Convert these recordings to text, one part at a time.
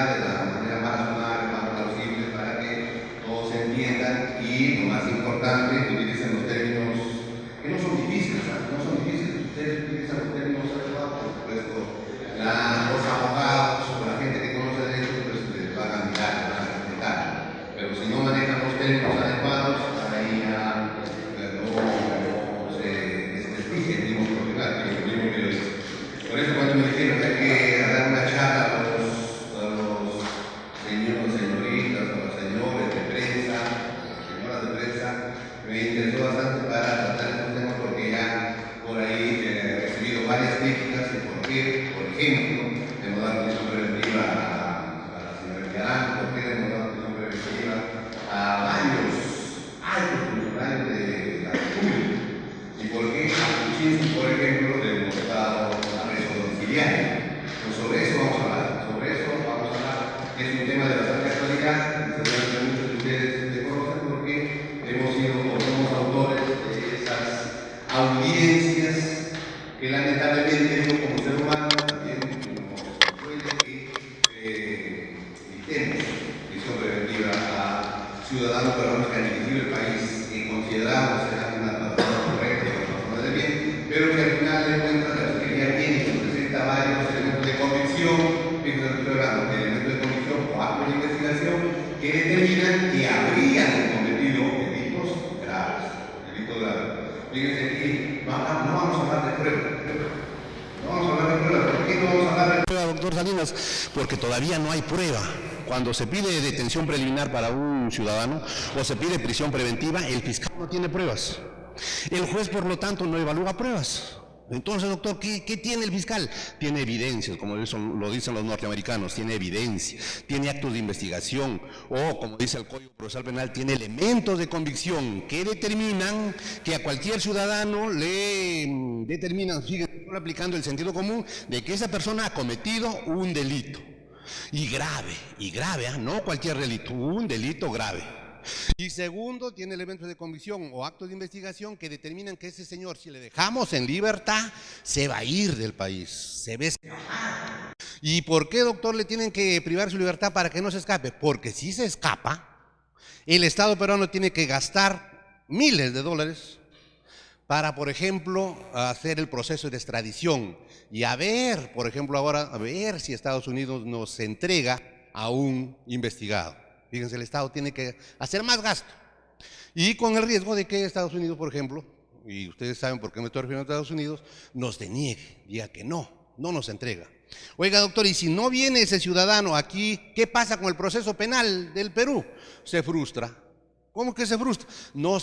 ya de la manera más razonable, más plausible, para que todos se entiendan y, lo más importante, utilicen los términos que no son difíciles, no son difíciles. Ustedes utilizan los términos adecuados, por supuesto, los abogados o la gente que conoce derecho, pues les van a mirar, les van a respetar. Pero si no manejan los términos adecuados, ahí ya no se desprestigia el mismo profesional, que es el mismo periodista. Por eso cuando me dijeron que hay que dar una charla a los señoritas, a los señores de prensa, a las señoras de prensa, me interesó bastante para tratar estos temas porque ya por ahí he recibido varias críticas de por qué, por ejemplo, hemos dado prisión preventiva a la señora Villarán, por qué hemos dado prisión preventiva a varios altos funcionarios de la República, y por qué a Kuczynski, por ejemplo, le hemos dado arresto domiciliario. Pues sobre eso vamos a hablar, es un tema de bastante actualidad, seguramente muchos de ustedes me conocen porque hemos sido o somos autores de esas audiencias que lamentablemente uno como ser humano también nos puede que evitemos prisión preventiva a ciudadanos peruanos que han dirigido el país y consideramos serán una plataforma correcta y una plataforma de bien, pero que al final de cuentas la Fiscalía tiene y presenta varios elementos de convicción, elementos de convicción o actos de investigación que determinan que habrían cometido delitos graves. Fíjense aquí, no vamos a hablar de pruebas. No vamos a hablar de pruebas. ¿Por qué no vamos a hablar de pruebas, doctor Salinas? Porque todavía no hay prueba. Cuando se pide detención preliminar para un ciudadano o se pide prisión preventiva, el fiscal no tiene pruebas. El juez, por lo tanto, no evalúa pruebas. Entonces, doctor, ¿qué tiene el fiscal? Tiene evidencias, como lo dicen los norteamericanos, tiene evidencia, tiene actos de investigación, o como dice el Código Procesal Penal, tiene elementos de convicción que determinan que a cualquier ciudadano le determinan, fíjense, aplicando el sentido común, de que esa persona ha cometido un delito. Y grave, no cualquier delito, un delito grave. Y segundo, tiene elementos de convicción o actos de investigación que determinan que ese señor, si le dejamos en libertad, se va a ir del país, se va a escapar. ¿Y por qué, doctor, le tienen que privar su libertad para que no se escape? Porque si se escapa, el Estado peruano tiene que gastar miles de dólares para, por ejemplo, hacer el proceso de extradición y a ver, por ejemplo, ahora, a ver si Estados Unidos nos entrega a un investigado. Fíjense, el Estado tiene que hacer más gasto. Y con el riesgo de que Estados Unidos, por ejemplo, y ustedes saben por qué me estoy refiriendo a Estados Unidos, nos deniegue, diga que no nos entrega. Oiga, doctor, y si no viene ese ciudadano aquí, ¿qué pasa con el proceso penal del Perú? Se frustra. ¿Cómo que se frustra? No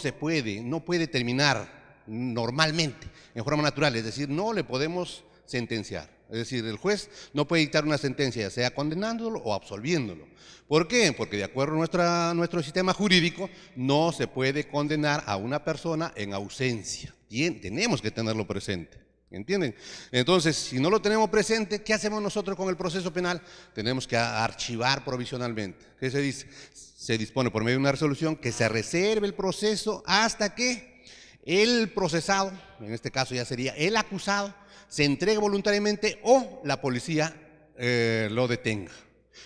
puede terminar normalmente, en forma natural, es decir, no le podemos sentenciar. Es decir, el juez no puede dictar una sentencia, ya sea condenándolo o absolviéndolo. ¿Por qué? Porque de acuerdo a nuestro sistema jurídico, no se puede condenar a una persona en ausencia. Tenemos que tenerlo presente. ¿Entienden? Entonces, si no lo tenemos presente, ¿qué hacemos nosotros con el proceso penal? Tenemos que archivar provisionalmente. ¿Qué se dice? Se dispone por medio de una resolución que se reserve el proceso hasta que el procesado, en este caso ya sería el acusado, se entregue voluntariamente o la policía lo detenga.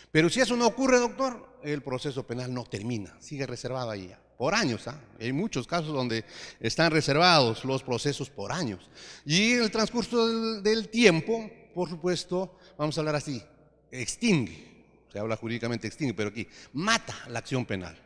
Pero si eso no ocurre, doctor, el proceso penal no termina, sigue reservado ahí ya, por años. Hay muchos casos donde están reservados los procesos por años. Y en el transcurso del tiempo, por supuesto, vamos a hablar así, extingue, se habla jurídicamente extingue, pero aquí mata la acción penal.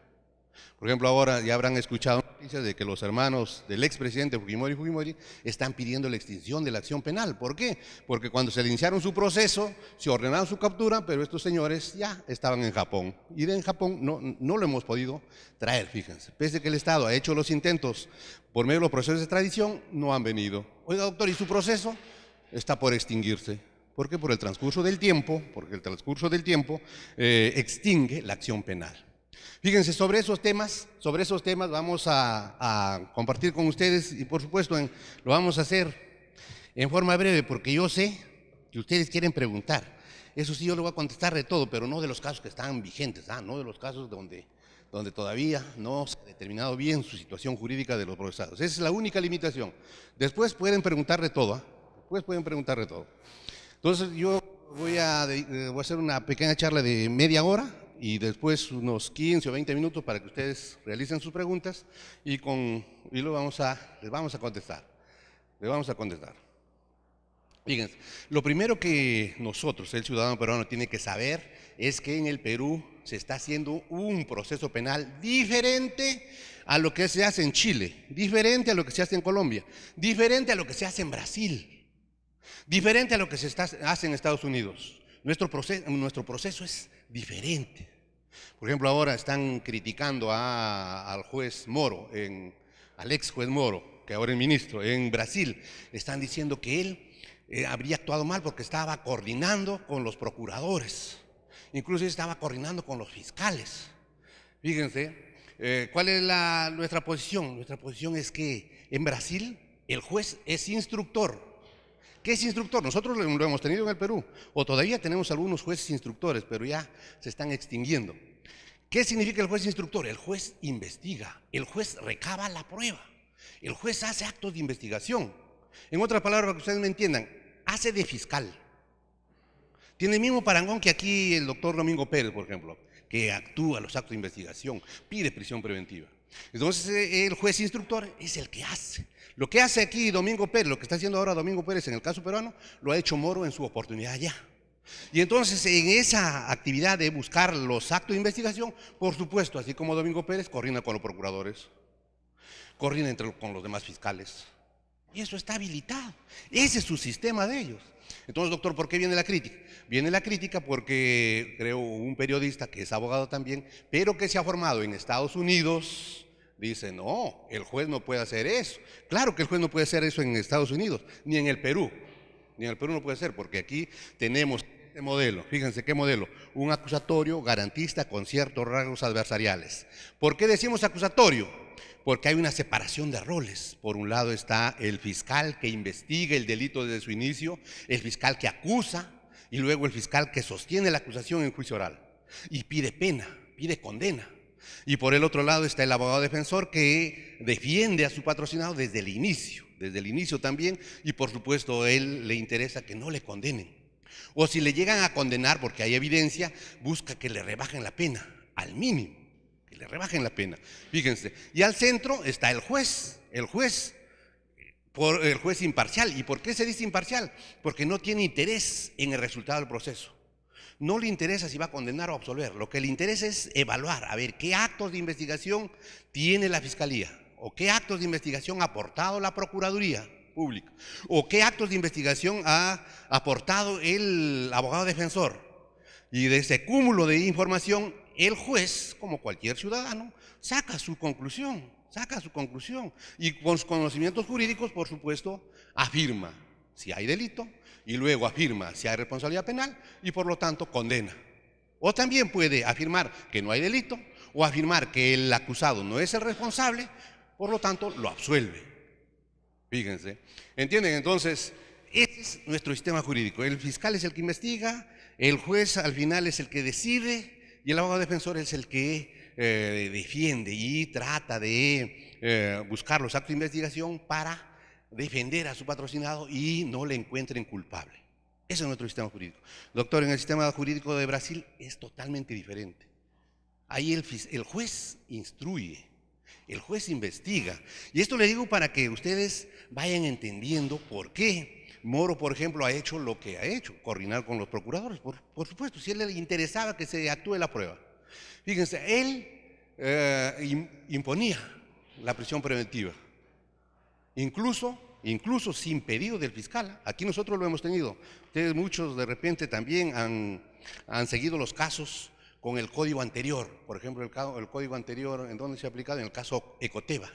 Por ejemplo, ahora ya habrán escuchado noticias de que los hermanos del expresidente Fujimori están pidiendo la extinción de la acción penal. ¿Por qué? Porque cuando se iniciaron su proceso, se ordenaron su captura, pero estos señores ya estaban en Japón. Y en Japón no lo hemos podido traer, fíjense. Pese a que el Estado ha hecho los intentos por medio de los procesos de extradición, no han venido. Oiga, doctor, ¿y su proceso? Está por extinguirse. ¿Por qué? Por el transcurso del tiempo, extingue la acción penal. Fíjense, sobre esos temas vamos a compartir con ustedes y por supuesto lo vamos a hacer en forma breve porque yo sé que ustedes quieren preguntar. Eso sí, yo le voy a contestar de todo, pero no de los casos que están vigentes, no de los casos donde todavía no se ha determinado bien su situación jurídica de los procesados. Esa es la única limitación. Después pueden preguntar de todo, Entonces yo Voy a hacer una pequeña charla de media hora y después unos 15 o 20 minutos para que ustedes realicen sus preguntas y les vamos a contestar. Les vamos a contestar. Fíjense, lo primero que nosotros, el ciudadano peruano, tiene que saber es que en el Perú se está haciendo un proceso penal diferente a lo que se hace en Chile, diferente a lo que se hace en Colombia, diferente a lo que se hace en Brasil, diferente a lo que hace en Estados Unidos. Nuestro proceso es diferente. Por ejemplo, ahora están criticando al juez Moro, al ex juez Moro, que ahora es ministro, en Brasil. Están diciendo que él habría actuado mal porque estaba coordinando con los procuradores, incluso estaba coordinando con los fiscales. Fíjense, ¿cuál es nuestra posición? Nuestra posición es que en Brasil el juez es instructor. ¿Qué es instructor? Nosotros lo hemos tenido en el Perú, o todavía tenemos algunos jueces instructores, pero ya se están extinguiendo. ¿Qué significa el juez instructor? El juez investiga, el juez recaba la prueba, el juez hace actos de investigación. En otras palabras, para que ustedes me entiendan, hace de fiscal. Tiene el mismo parangón que aquí el doctor Domingo Pérez, por ejemplo, que actúa los actos de investigación, pide prisión preventiva. Entonces el juez instructor es el que hace. Lo que hace aquí Domingo Pérez, lo que está haciendo ahora Domingo Pérez en el caso peruano, lo ha hecho Moro en su oportunidad allá. Y entonces en esa actividad de buscar los actos de investigación, por supuesto, así como Domingo Pérez, coordina con los procuradores, coordina con los demás fiscales. Y eso está habilitado. Ese es su sistema de ellos. Entonces, doctor, ¿por qué viene la crítica? Viene la crítica porque creo un periodista que es abogado también, pero que se ha formado en Estados Unidos, dice, no, el juez no puede hacer eso. Claro que el juez no puede hacer eso en Estados Unidos, ni en el Perú. Ni en el Perú no puede ser, porque aquí tenemos este modelo. Fíjense qué modelo. Un acusatorio garantista con ciertos rasgos adversariales. ¿Por qué decimos acusatorio? Porque hay una separación de roles. Por un lado está el fiscal que investiga el delito desde su inicio, el fiscal que acusa y luego el fiscal que sostiene la acusación en juicio oral y pide pena, pide condena. Y por el otro lado está el abogado defensor que defiende a su patrocinado desde el inicio también, y por supuesto a él le interesa que no le condenen. O si le llegan a condenar porque hay evidencia, busca que le rebajen la pena al mínimo. Le rebajen la pena, fíjense. Y al centro está el juez imparcial. ¿Y por qué se dice imparcial? Porque no tiene interés en el resultado del proceso. No le interesa si va a condenar o absolver. Lo que le interesa es evaluar, a ver qué actos de investigación tiene la Fiscalía, o qué actos de investigación ha aportado la Procuraduría Pública, o qué actos de investigación ha aportado el abogado defensor. Y de ese cúmulo de información, el juez, como cualquier ciudadano, saca su conclusión. Y con sus conocimientos jurídicos, por supuesto, afirma si hay delito y luego afirma si hay responsabilidad penal y por lo tanto condena. O también puede afirmar que no hay delito o afirmar que el acusado no es el responsable, por lo tanto lo absuelve. Fíjense, ¿entienden? Entonces, ese es nuestro sistema jurídico. El fiscal es el que investiga, el juez al final es el que decide y el abogado defensor es el que defiende y trata de buscar los actos de investigación para defender a su patrocinado y no le encuentren culpable. Ese es nuestro sistema jurídico. Doctor, en el sistema jurídico de Brasil es totalmente diferente. Ahí el juez instruye, el juez investiga. Y esto le digo para que ustedes vayan entendiendo por qué Moro, por ejemplo, ha hecho lo que ha hecho, coordinar con los procuradores. Por supuesto, si a él le interesaba que se actúe la prueba. Fíjense, él imponía la prisión preventiva, incluso sin pedido del fiscal. Aquí nosotros lo hemos tenido. Ustedes muchos de repente también han seguido los casos con el código anterior. Por ejemplo, el código anterior, ¿en dónde se ha aplicado? En el caso Ecoteva.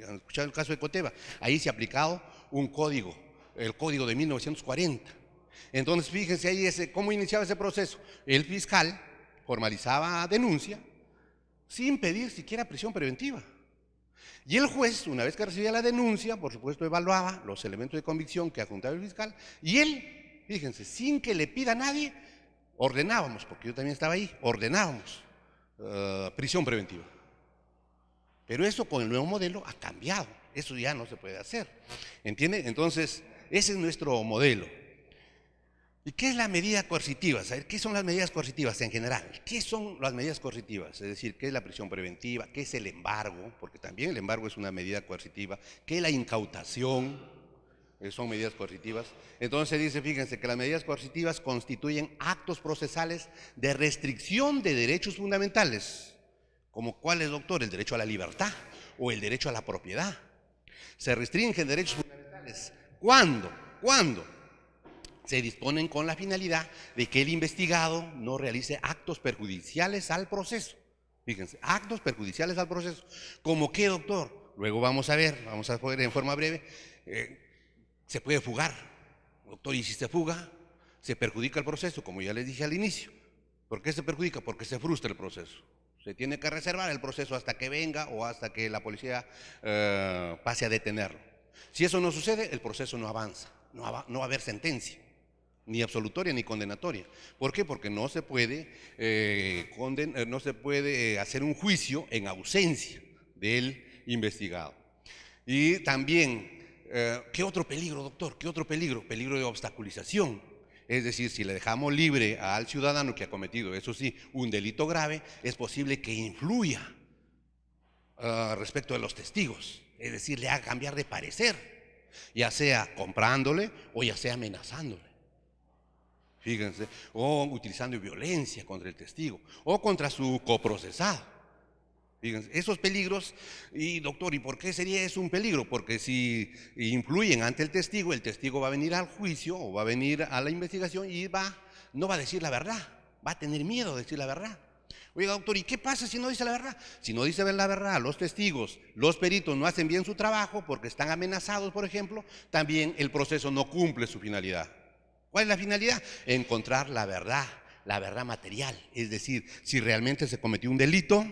¿Han escuchado el caso Ecoteva? Ahí se ha aplicado un código, el código de 1940. Entonces, fíjense ahí cómo iniciaba ese proceso. El fiscal formalizaba denuncia sin pedir siquiera prisión preventiva. Y el juez, una vez que recibía la denuncia, por supuesto evaluaba los elementos de convicción que adjuntaba el fiscal, y él, fíjense, sin que le pida a nadie, ordenábamos, porque yo también estaba ahí, ordenábamos prisión preventiva. Pero eso con el nuevo modelo ha cambiado, eso ya no se puede hacer, ¿entiende? Entonces, ese es nuestro modelo. ¿Y qué es la medida coercitiva? ¿Saber qué son las medidas coercitivas en general? ¿Qué son las medidas coercitivas? Es decir, ¿qué es la prisión preventiva? ¿Qué es el embargo? Porque también el embargo es una medida coercitiva. ¿Qué es la incautación? Son medidas coercitivas. Entonces dice, fíjense, que las medidas coercitivas constituyen actos procesales de restricción de derechos fundamentales, como cuáles, doctor, el derecho a la libertad o el derecho a la propiedad. Se restringen derechos fundamentales. ¿Cuándo? ¿Cuándo? Se disponen con la finalidad de que el investigado no realice actos perjudiciales al proceso. Fíjense, actos perjudiciales al proceso. ¿Cómo qué, doctor? Luego vamos a ver en forma breve. Se puede fugar, doctor, y si se fuga, se perjudica el proceso, como ya les dije al inicio. ¿Por qué se perjudica? Porque se frustra el proceso. Se tiene que reservar el proceso hasta que venga o hasta que la policía pase a detenerlo. Si eso no sucede, el proceso no avanza, no va a haber sentencia, ni absolutoria ni condenatoria. ¿Por qué? Porque no se puede, hacer un juicio en ausencia del investigado. Y también, ¿qué otro peligro, doctor? ¿Qué otro peligro? Peligro de obstaculización. Es decir, si le dejamos libre al ciudadano que ha cometido, eso sí, un delito grave, es posible que influya respecto de los testigos. Es decir, le haga cambiar de parecer, ya sea comprándole o ya sea amenazándole. Fíjense, o utilizando violencia contra el testigo o contra su coprocesado. Fíjense, esos peligros, y doctor, ¿y por qué sería eso un peligro? Porque si influyen ante el testigo va a venir al juicio o va a venir a la investigación y no va a decir la verdad, va a tener miedo de decir la verdad. Oiga, doctor, ¿y qué pasa si no dice la verdad? Si no dice la verdad, los testigos, los peritos no hacen bien su trabajo porque están amenazados, por ejemplo, también el proceso no cumple su finalidad. ¿Cuál es la finalidad? Encontrar la verdad material, es decir, si realmente se cometió un delito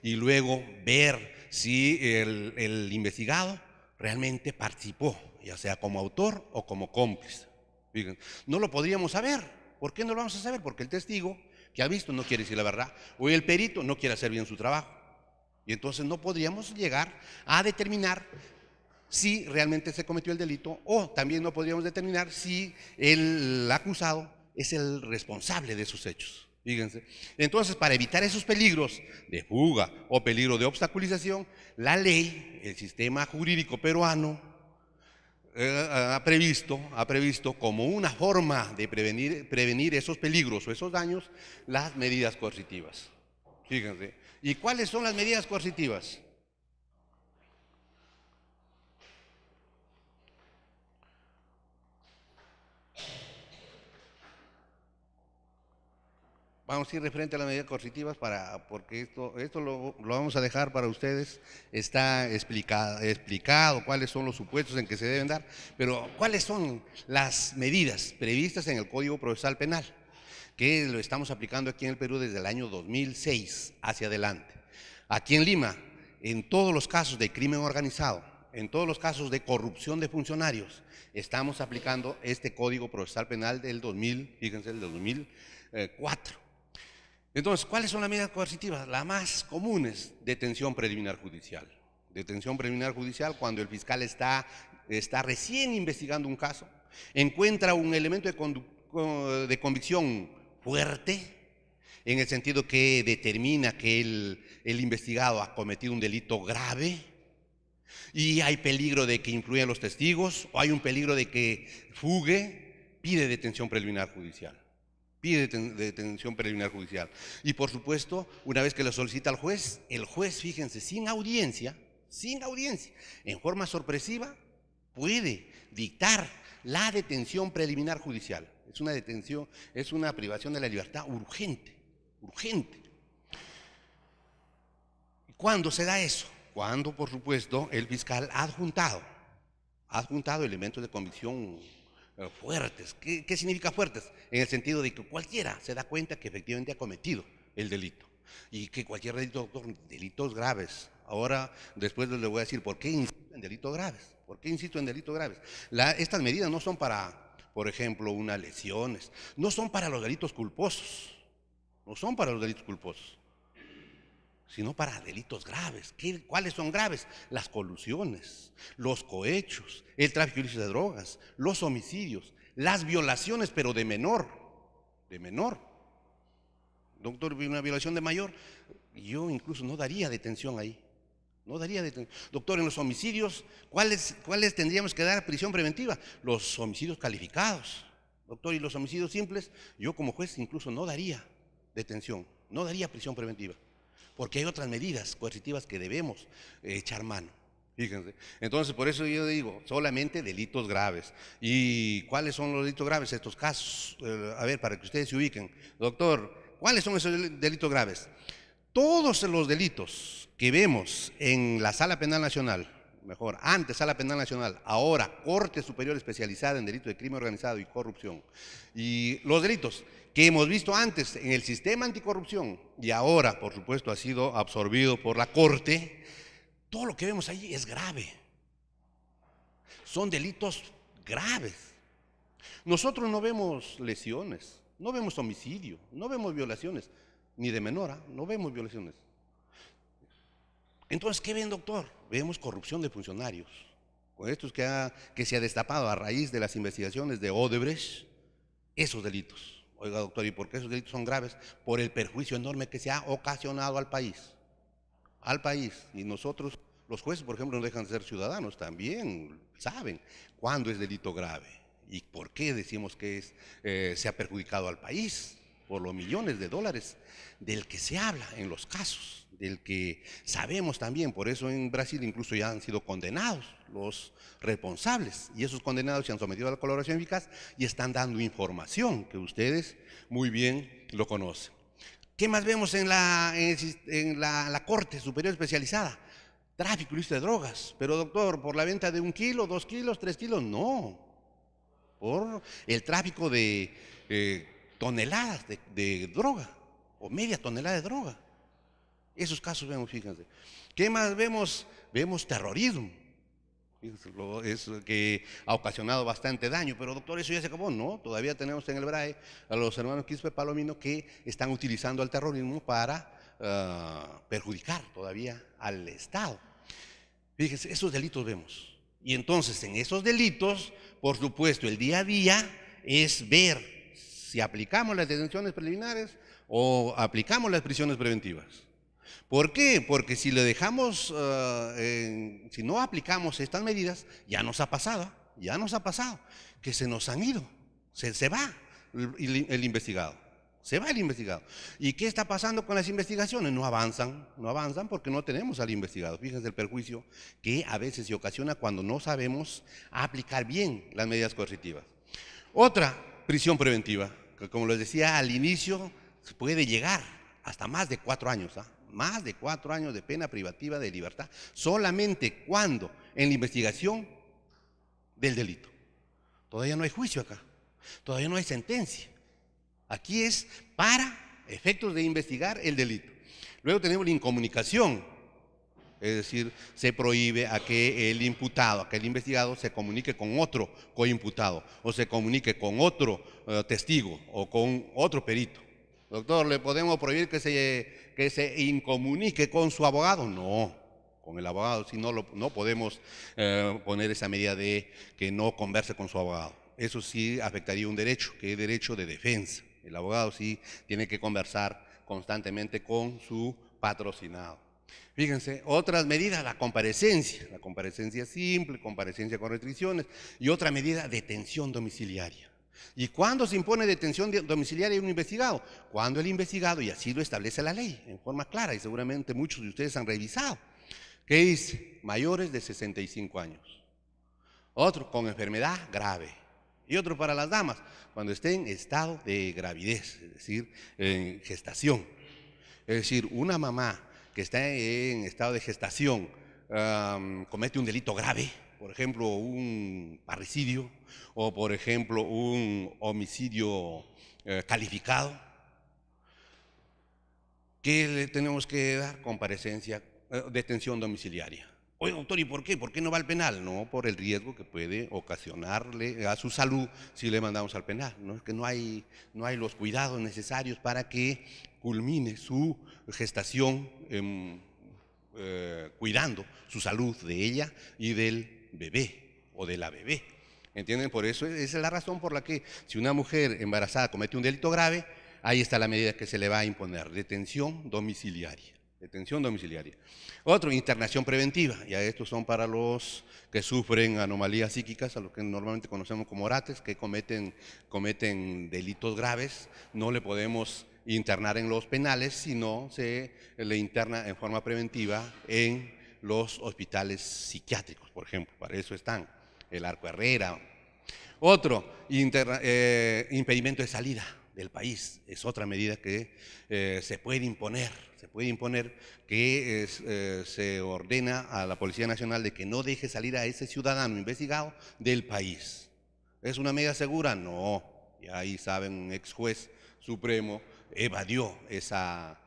y luego ver si el investigado realmente participó, ya sea como autor o como cómplice. Fíjense, no lo podríamos saber. ¿Por qué no lo vamos a saber? Porque el testigo que ha visto no quiere decir la verdad, o el perito no quiere hacer bien su trabajo. Y entonces no podríamos llegar a determinar si realmente se cometió el delito, o también no podríamos determinar si el acusado es el responsable de esos hechos. Fíjense. Entonces, para evitar esos peligros de fuga o peligro de obstaculización, la ley, el sistema jurídico peruano, ha previsto como una forma de prevenir esos peligros o esos daños, las medidas coercitivas. Fíjense. ¿Y cuáles son las medidas coercitivas? Vamos a ir referente a las medidas coercitivas porque esto lo vamos a dejar para ustedes. Está explicado cuáles son los supuestos en que se deben dar, pero cuáles son las medidas previstas en el Código Procesal Penal, que lo estamos aplicando aquí en el Perú desde el año 2006 hacia adelante. Aquí en Lima, en todos los casos de crimen organizado, en todos los casos de corrupción de funcionarios, estamos aplicando este Código Procesal Penal del 2000, fíjense, del 2004. Entonces, ¿cuáles son las medidas coercitivas? Las más comunes: detención preliminar judicial. Detención preliminar judicial cuando el fiscal está recién investigando un caso, encuentra un elemento de convicción fuerte, en el sentido que determina que el investigado ha cometido un delito grave y hay peligro de que influyan los testigos o hay un peligro de que fugue, pide detención preliminar judicial. Pide detención preliminar judicial. Y por supuesto, una vez que lo solicita al juez, el juez, fíjense, sin audiencia, en forma sorpresiva, puede dictar la detención preliminar judicial. Es una detención, es una privación de la libertad urgente. ¿Cuándo se da eso? Cuando, por supuesto, el fiscal ha adjuntado elementos de convicción fuertes. ¿Qué significa fuertes? En el sentido de que cualquiera se da cuenta que efectivamente ha cometido el delito, y que cualquier delito, delitos graves. Ahora, después les voy a decir por qué insisto en delitos graves. ¿Por qué insisto en delitos graves? Estas medidas no son para, por ejemplo, unas lesiones, no son para los delitos culposos, sino para delitos graves. ¿Cuáles son graves? Las colusiones, los cohechos, el tráfico ilícito de drogas, los homicidios, Las violaciones, pero de menor, de menor. Doctor, una violación de mayor, yo incluso no daría detención ahí. No daría detención. Doctor, en los homicidios, ¿cuáles tendríamos que dar prisión preventiva? Los homicidios calificados. Doctor, y los homicidios simples, yo como juez incluso no daría detención, no daría prisión preventiva, porque hay otras medidas coercitivas que debemos echar mano. Fíjense. Entonces, por eso yo digo, solamente delitos graves. ¿Y cuáles son los delitos graves? Estos casos, a ver, para que ustedes se ubiquen. Doctor, ¿cuáles son esos delitos graves? Todos los delitos que vemos en la Sala Penal Nacional, mejor, antes Sala Penal Nacional, ahora Corte Superior Especializada en Delitos de Crimen Organizado y Corrupción, y los delitos que hemos visto antes en el sistema anticorrupción y ahora, por supuesto, ha sido absorbido por la Corte, todo lo que vemos allí es grave. Son delitos graves. Nosotros no vemos lesiones, no vemos homicidio, no vemos violaciones, ni de menor, no vemos violaciones. Entonces, ¿qué ven, doctor? Vemos corrupción de funcionarios. Con estos que se ha destapado a raíz de las investigaciones de Odebrecht, esos delitos. Oiga, doctor, ¿y por qué esos delitos son graves? Por el perjuicio enorme que se ha ocasionado al país. Al país. Y nosotros, los jueces, por ejemplo, no dejan de ser ciudadanos, también saben cuándo es delito grave y por qué decimos que se ha perjudicado al país, por los millones de dólares del que se habla en los casos, del que sabemos también. Por eso en Brasil incluso ya han sido condenados los responsables, y esos condenados se han sometido a la colaboración eficaz y están dando información que ustedes muy bien lo conocen. ¿Qué más vemos en la Corte Superior Especializada? Tráfico ilícito de drogas. Pero doctor, ¿por la venta de 1 kilo, 2 kilos, 3 kilos? No. Por el tráfico de toneladas de droga, o media tonelada de droga. Esos casos vemos, fíjense. ¿Qué más vemos? Vemos terrorismo. Fíjense, que ha ocasionado bastante daño, pero doctor, ¿eso ya se acabó? No, todavía tenemos en el BRAE a los hermanos Quispe Palomino que están utilizando el terrorismo para perjudicar todavía al Estado. Fíjense, esos delitos vemos. Y entonces en esos delitos, por supuesto, el día a día es ver si aplicamos las detenciones preliminares o aplicamos las prisiones preventivas. ¿Por qué? Porque si le dejamos, si no aplicamos estas medidas, ya nos ha pasado, que se nos han ido, se va el investigado, se va el investigado. ¿Y qué está pasando con las investigaciones? No avanzan porque no tenemos al investigado. Fíjense el perjuicio que a veces se ocasiona cuando no sabemos aplicar bien las medidas coercitivas. Otra, prisión preventiva, que como les decía al inicio, se puede llegar hasta más de 4 años, más de 4 años de pena privativa de libertad, solamente cuando en la investigación del delito. Todavía no hay juicio acá, todavía no hay sentencia. Aquí es para efectos de investigar el delito. Luego tenemos la incomunicación, es decir, se prohíbe a que el imputado, a que el investigado se comunique con otro coimputado o se comunique con otro testigo o con otro perito. Doctor, ¿le podemos prohibir que se incomunique con su abogado? No, con el abogado sí no podemos poner esa medida de que no converse con su abogado. Eso sí afectaría un derecho, que es derecho de defensa. El abogado sí tiene que conversar constantemente con su patrocinado. Fíjense, otras medidas, la comparecencia simple, comparecencia con restricciones, y otra medida, detención domiciliaria. ¿Y cuándo se impone detención domiciliaria a un investigado? Cuando el investigado, y así lo establece la ley, en forma clara, y seguramente muchos de ustedes han revisado, ¿qué dice? Mayores de 65 años. Otro, con enfermedad grave. Y otro para las damas, cuando esté en estado de gravidez, es decir, en gestación. Es decir, una mamá que está en estado de gestación comete un delito grave, por ejemplo, un parricidio o, por ejemplo, un homicidio calificado, ¿qué le tenemos que dar? Comparecencia, detención domiciliaria. Oye, doctor, ¿y por qué? ¿Por qué no va al penal? No, por el riesgo que puede ocasionarle a su salud si le mandamos al penal. No es que no hay los cuidados necesarios para que culmine su gestación cuidando su salud de ella y del bebé o de la bebé. ¿Entienden? Por eso esa es la razón por la que si una mujer embarazada comete un delito grave, ahí está la medida que se le va a imponer, detención domiciliaria. Detención domiciliaria. Otro, internación preventiva. Ya estos son para los que sufren anomalías psíquicas, a los que normalmente conocemos como orates, que cometen delitos graves. No le podemos internar en los penales, sino se le interna en forma preventiva en los hospitales psiquiátricos, por ejemplo. Para eso están el Arco Herrera. Otro, impedimento de salida del país. Es otra medida que se puede imponer. Se puede imponer que se ordena a la Policía Nacional de que no deje salir a ese ciudadano investigado del país. ¿Es una medida segura? No. Y ahí saben, un ex juez supremo evadió esa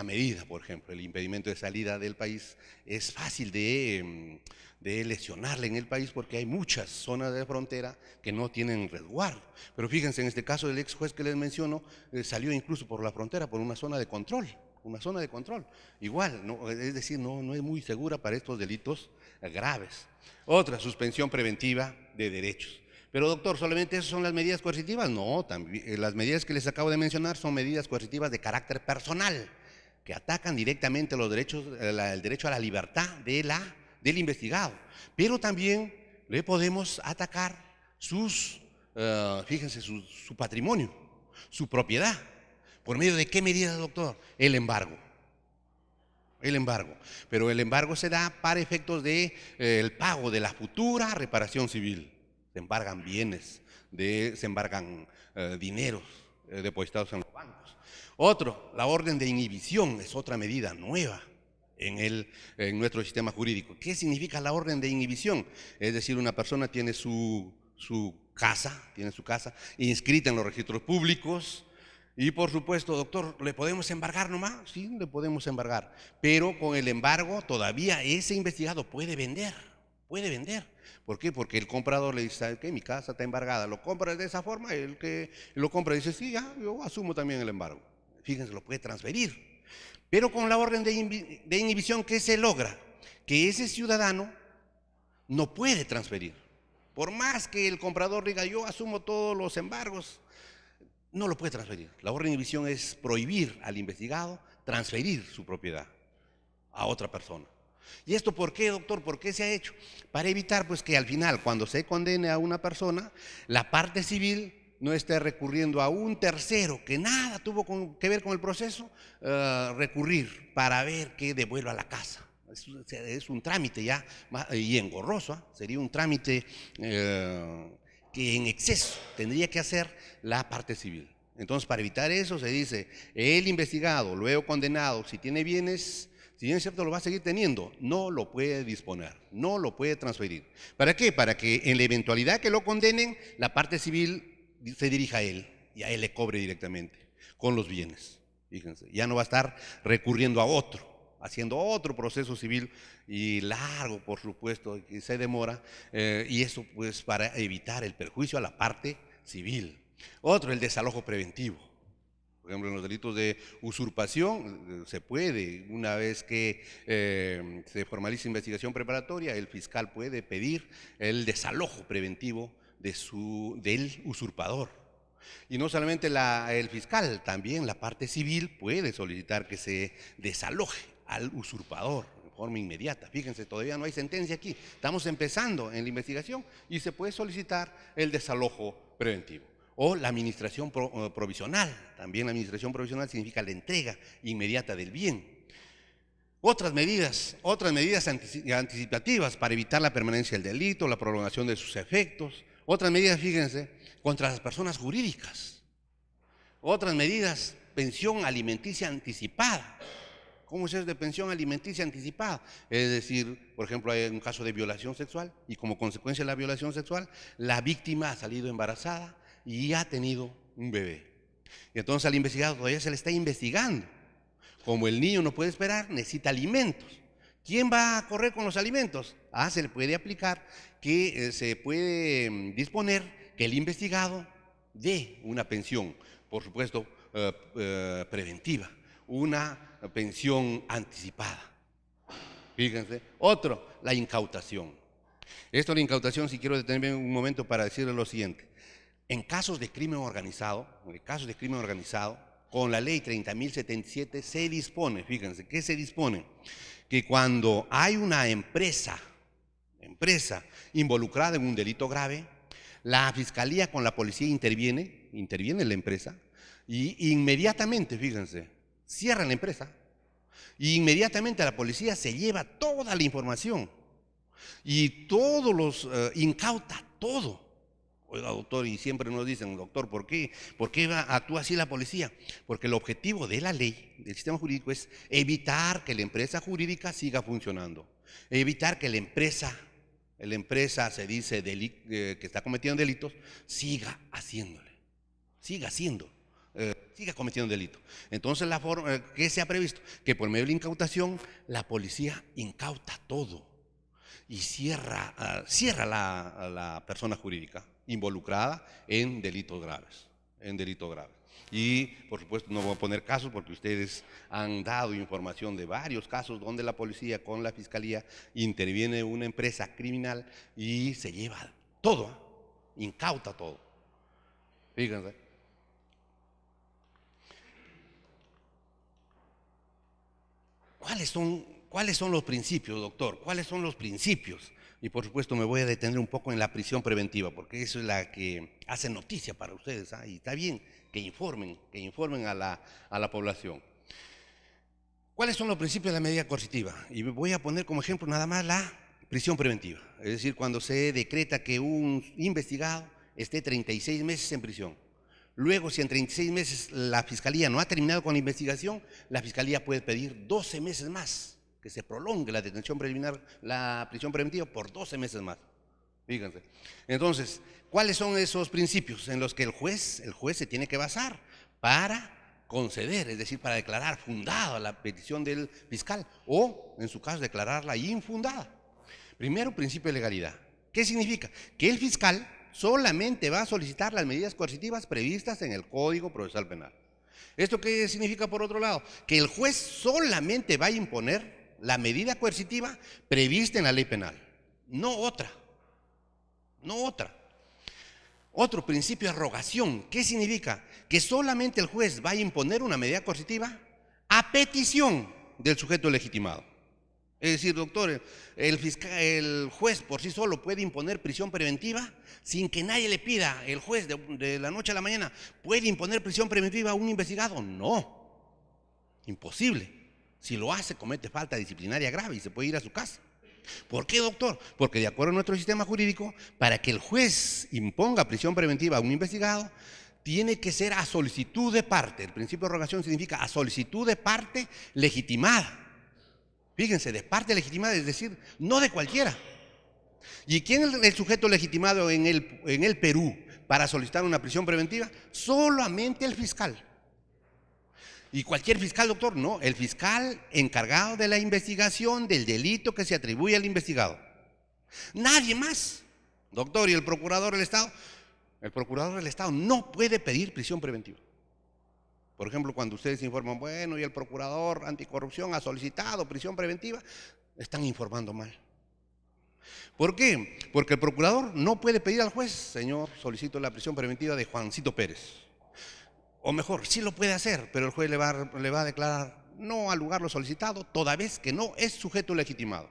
medida, por ejemplo. El impedimento de salida del país es fácil de lesionarle en el país porque hay muchas zonas de frontera que no tienen resguardo. Pero fíjense, en este caso del ex juez que les menciono, salió incluso por la frontera, por una zona de control. Una zona de control. Igual, ¿no? Es decir, no es muy segura para estos delitos graves. Otra, suspensión preventiva de derechos. Pero doctor, ¿solamente esas son las medidas coercitivas? No, también, las medidas que les acabo de mencionar son medidas coercitivas de carácter personal, que atacan directamente los derechos, el derecho a la libertad del investigado. Pero también le podemos atacar fíjense, su patrimonio, su propiedad. ¿Por medio de qué medida, doctor? El embargo. El embargo. Pero el embargo se da para efectos de el pago de la futura reparación civil. Se embargan bienes, se embargan dineros depositados en los bancos. Otro, la orden de inhibición es otra medida nueva en nuestro sistema jurídico. ¿Qué significa la orden de inhibición? Es decir, una persona tiene su casa inscrita en los registros públicos. Y por supuesto, doctor, ¿le podemos embargar nomás? Sí, le podemos embargar. Pero con el embargo todavía ese investigado puede vender. Puede vender. ¿Por qué? Porque el comprador le dice, que mi casa está embargada. Lo compra de esa forma, el que lo compra dice, sí, ya, yo asumo también el embargo. Fíjense, lo puede transferir. Pero con la orden de inhibición, ¿qué se logra? Que ese ciudadano no puede transferir. Por más que el comprador diga, yo asumo todos los embargos, no lo puede transferir. La orden de inhibición es prohibir al investigado transferir su propiedad a otra persona. ¿Y esto por qué, doctor? ¿Por qué se ha hecho? Para evitar pues que al final, cuando se condene a una persona, la parte civil no esté recurriendo a un tercero que nada tuvo que ver con el proceso, recurrir para ver que devuelva la casa. Es un trámite ya y engorroso, sería un trámite que en exceso tendría que hacer la parte civil. Entonces, para evitar eso, se dice, el investigado, luego condenado, si tiene bienes, si bien es cierto lo va a seguir teniendo, no lo puede disponer, no lo puede transferir. ¿Para qué? Para que en la eventualidad que lo condenen, la parte civil se dirija a él y a él le cobre directamente con los bienes. Fíjense, ya no va a estar recurriendo a otro, haciendo otro proceso civil y largo, por supuesto, que se demora, y eso pues para evitar el perjuicio a la parte civil. Otro, el desalojo preventivo. Por ejemplo, en los delitos de usurpación se puede, una vez que se formaliza investigación preparatoria, el fiscal puede pedir el desalojo preventivo del usurpador. Y no solamente el fiscal, también la parte civil puede solicitar que se desaloje al usurpador en forma inmediata. Fíjense, todavía no hay sentencia aquí, estamos empezando en la investigación y se puede solicitar el desalojo preventivo. O la administración provisional, también la administración provisional significa la entrega inmediata del bien. Otras medidas anticipativas para evitar la permanencia del delito, la prolongación de sus efectos. Otras medidas, fíjense, contra las personas jurídicas. Otras medidas, pensión alimenticia anticipada. ¿Cómo es eso de pensión alimenticia anticipada? Es decir, por ejemplo, hay un caso de violación sexual y como consecuencia de la violación sexual, la víctima ha salido embarazada y ha tenido un bebé. Y entonces al investigado todavía se le está investigando. Como el niño no puede esperar, necesita alimentos. ¿Quién va a correr con los alimentos? Se le puede aplicar que se puede disponer que el investigado dé una pensión, por supuesto, preventiva, una pensión anticipada. Fíjense. Otro, la incautación. Esto de la incautación, si quiero detenerme un momento para decirle lo siguiente. En casos de crimen organizado, con la ley 30.077 se dispone, fíjense, ¿qué se dispone? Que cuando hay una empresa involucrada en un delito grave, la fiscalía con la policía interviene la empresa y inmediatamente, fíjense, cierran la empresa y inmediatamente la policía se lleva toda la información y todos los incauta todo. Oiga, doctor, y siempre nos dicen, doctor, ¿por qué actúa así la policía? Porque el objetivo de la ley, del sistema jurídico, es evitar que la empresa jurídica siga funcionando, evitar que la empresa se dice que está cometiendo delitos, siga cometiendo delitos. Entonces, la forma que se ha previsto, que por medio de la incautación, la policía incauta todo y cierra a la persona jurídica involucrada en delitos graves, Y, por supuesto, no voy a poner casos porque ustedes han dado información de varios casos donde la policía con la fiscalía interviene en una empresa criminal y se lleva todo, incauta todo. Fíjense. ¿Cuáles son los principios, doctor? ¿Cuáles son los principios? Y por supuesto me voy a detener un poco en la prisión preventiva, porque eso es la que hace noticia para ustedes, y está bien que informen a la población. ¿Cuáles son los principios de la medida coercitiva? Y voy a poner como ejemplo nada más la prisión preventiva, es decir, cuando se decreta que un investigado esté 36 meses en prisión. Luego, si en 36 meses la fiscalía no ha terminado con la investigación, la fiscalía puede pedir 12 meses más, que se prolongue la detención preliminar, la prisión preventiva por 12 meses más. Fíjense. Entonces, ¿cuáles son esos principios en los que el juez se tiene que basar para conceder, es decir, para declarar fundada la petición del fiscal o, en su caso, declararla infundada? Primero, principio de legalidad. ¿Qué significa? Que el fiscal solamente va a solicitar las medidas coercitivas previstas en el Código Procesal Penal. ¿Esto qué significa por otro lado? Que el juez solamente va a imponer la medida coercitiva prevista en la ley penal, no otra. Otro principio de rogación. ¿Qué significa? Que solamente el juez va a imponer una medida coercitiva a petición del sujeto legitimado. Es decir, doctor, el juez por sí solo puede imponer prisión preventiva sin que nadie le pida. El juez de la noche a la mañana puede imponer prisión preventiva a un investigado. No, imposible. Si lo hace, comete falta disciplinaria grave y se puede ir a su casa. ¿Por qué, doctor? Porque de acuerdo a nuestro sistema jurídico, para que el juez imponga prisión preventiva a un investigado, tiene que ser a solicitud de parte. El principio de rogación significa a solicitud de parte legitimada. Fíjense, de parte legitimada, es decir, no de cualquiera. ¿Y quién es el sujeto legitimado en el Perú para solicitar una prisión preventiva? Solamente el fiscal. ¿Y cualquier fiscal, doctor? No, el fiscal encargado de la investigación del delito que se atribuye al investigado. Nadie más. Doctor, ¿y el procurador del Estado? El procurador del Estado no puede pedir prisión preventiva. Por ejemplo, cuando ustedes informan, bueno, y el procurador anticorrupción ha solicitado prisión preventiva, están informando mal. ¿Por qué? Porque el procurador no puede pedir al juez, señor, solicito la prisión preventiva de Juancito Pérez. O mejor, sí lo puede hacer, pero el juez le va a declarar no al lugar lo solicitado, toda vez que no es sujeto legitimado.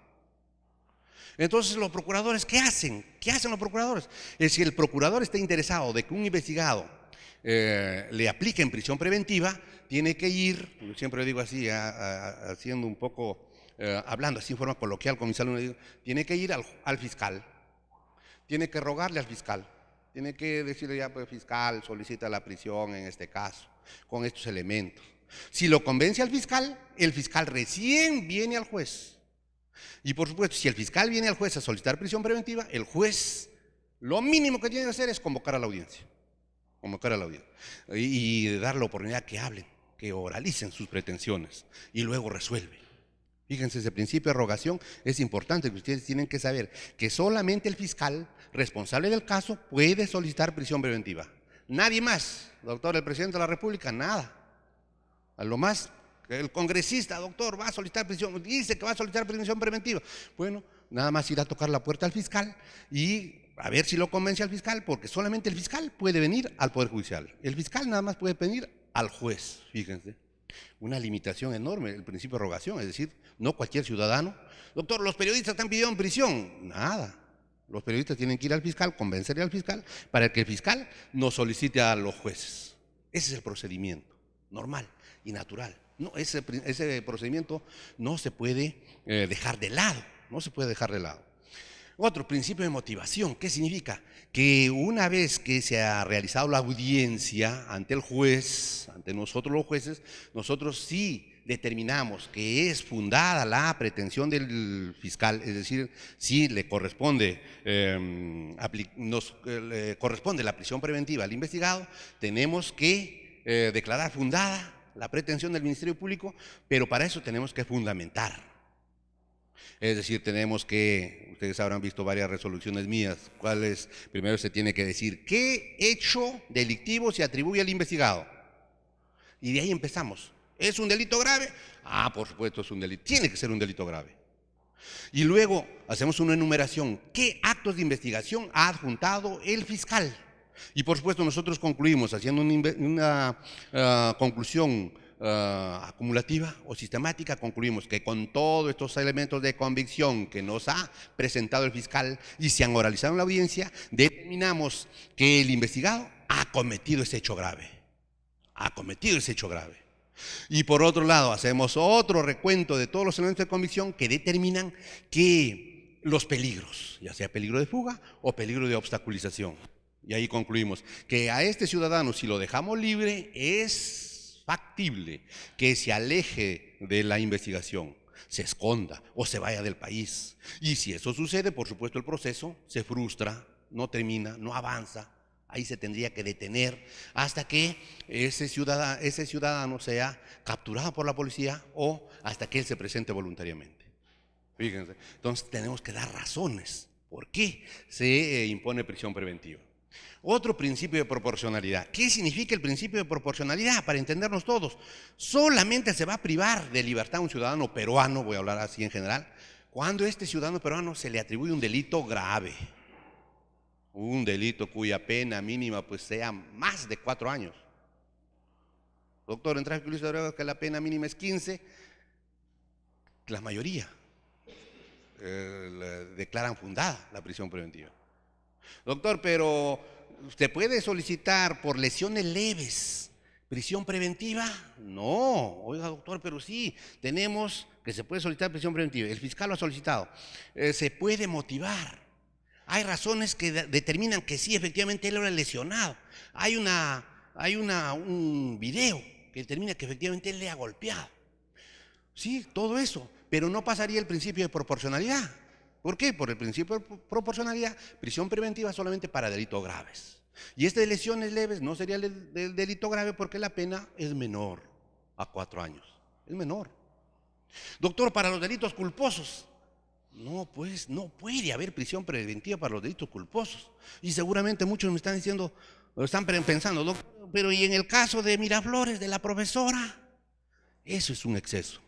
Entonces, los procuradores, ¿qué hacen? ¿Qué hacen los procuradores? Si el procurador está interesado de que un investigado le aplique en prisión preventiva, tiene que ir, yo siempre digo así, haciendo un poco, hablando así en forma coloquial con mis alumnos, tiene que ir al fiscal, tiene que rogarle al fiscal. Tiene que decirle ya, pues fiscal, solicita la prisión en este caso, con estos elementos. Si lo convence al fiscal, el fiscal recién viene al juez. Y por supuesto, si el fiscal viene al juez a solicitar prisión preventiva, el juez lo mínimo que tiene que hacer es convocar a la audiencia. Y dar la oportunidad que hablen, que oralicen sus pretensiones y luego resuelve. Fíjense, ese principio de rogación es importante, que ustedes tienen que saber que solamente el fiscal responsable del caso puede solicitar prisión preventiva. Nadie más, doctor, el presidente de la República, nada. A lo más, el congresista, doctor, va a solicitar prisión, dice que va a solicitar prisión preventiva. Bueno, nada más ir a tocar la puerta al fiscal y a ver si lo convence al fiscal, porque solamente el fiscal puede venir al Poder Judicial. El fiscal nada más puede venir al juez, fíjense. Una limitación enorme, el principio de rogación, es decir, no cualquier ciudadano. Doctor, los periodistas están pidiendo prisión. Nada. Los periodistas tienen que ir al fiscal, convencerle al fiscal, para que el fiscal nos solicite a los jueces. Ese es el procedimiento normal y natural. No, ese procedimiento no se puede dejar de lado, no se puede dejar de lado. Otro principio de motivación, ¿qué significa? Que una vez que se ha realizado la audiencia ante el juez, ante nosotros los jueces, nosotros sí determinamos que es fundada la pretensión del fiscal, es decir, si le corresponde, le corresponde la prisión preventiva al investigado, tenemos que declarar fundada la pretensión del Ministerio Público, pero para eso tenemos que fundamentar. Es decir, tenemos que, ustedes habrán visto varias resoluciones mías, cuáles, primero se tiene que decir qué hecho delictivo se atribuye al investigado. Y de ahí empezamos. ¿Es un delito grave? Ah, por supuesto es un delito, tiene que ser un delito grave. Y luego hacemos una enumeración, ¿qué actos de investigación ha adjuntado el fiscal? Y por supuesto nosotros concluimos haciendo una conclusión acumulativa o sistemática, concluimos que con todos estos elementos de convicción que nos ha presentado el fiscal y se han oralizado en la audiencia, determinamos que el investigado ha cometido ese hecho grave. Ha cometido ese hecho grave. Y por otro lado, hacemos otro recuento de todos los elementos de convicción que determinan que los peligros, ya sea peligro de fuga o peligro de obstaculización. Y ahí concluimos que a este ciudadano, si lo dejamos libre, es factible que se aleje de la investigación, se esconda o se vaya del país. Y si eso sucede, por supuesto el proceso se frustra, no termina, no avanza. Ahí se tendría que detener hasta que ese ciudadano sea capturado por la policía o hasta que él se presente voluntariamente. Fíjense, entonces tenemos que dar razones por qué se impone prisión preventiva. Otro principio de proporcionalidad. ¿Qué significa el principio de proporcionalidad? Para entendernos todos, solamente se va a privar de libertad a un ciudadano peruano, voy a hablar así en general, cuando a este ciudadano peruano se le atribuye un delito grave. Un delito cuya pena mínima pues sea más de 4 años. Doctor, en tráfico ilícito de drogas que la pena mínima es 15, la mayoría declaran fundada la prisión preventiva. Doctor, pero ¿usted puede solicitar por lesiones leves prisión preventiva? No, oiga doctor, pero sí, tenemos que se puede solicitar prisión preventiva. El fiscal lo ha solicitado. Se puede motivar. Hay razones que determinan que sí, efectivamente él era lesionado. Hay un video que determina que efectivamente él le ha golpeado. Sí, todo eso, pero no pasaría el principio de proporcionalidad. ¿Por qué? Por el principio de proporcionalidad, prisión preventiva solamente para delitos graves. Y este de lesiones leves no sería el delito grave porque la pena es menor a 4 años. Es menor. Doctor, para los delitos culposos, no, pues no puede haber prisión preventiva para los delitos culposos. Y seguramente muchos me están diciendo, están pensando, doctor, pero ¿y en el caso de Miraflores, de la profesora? Eso es un exceso.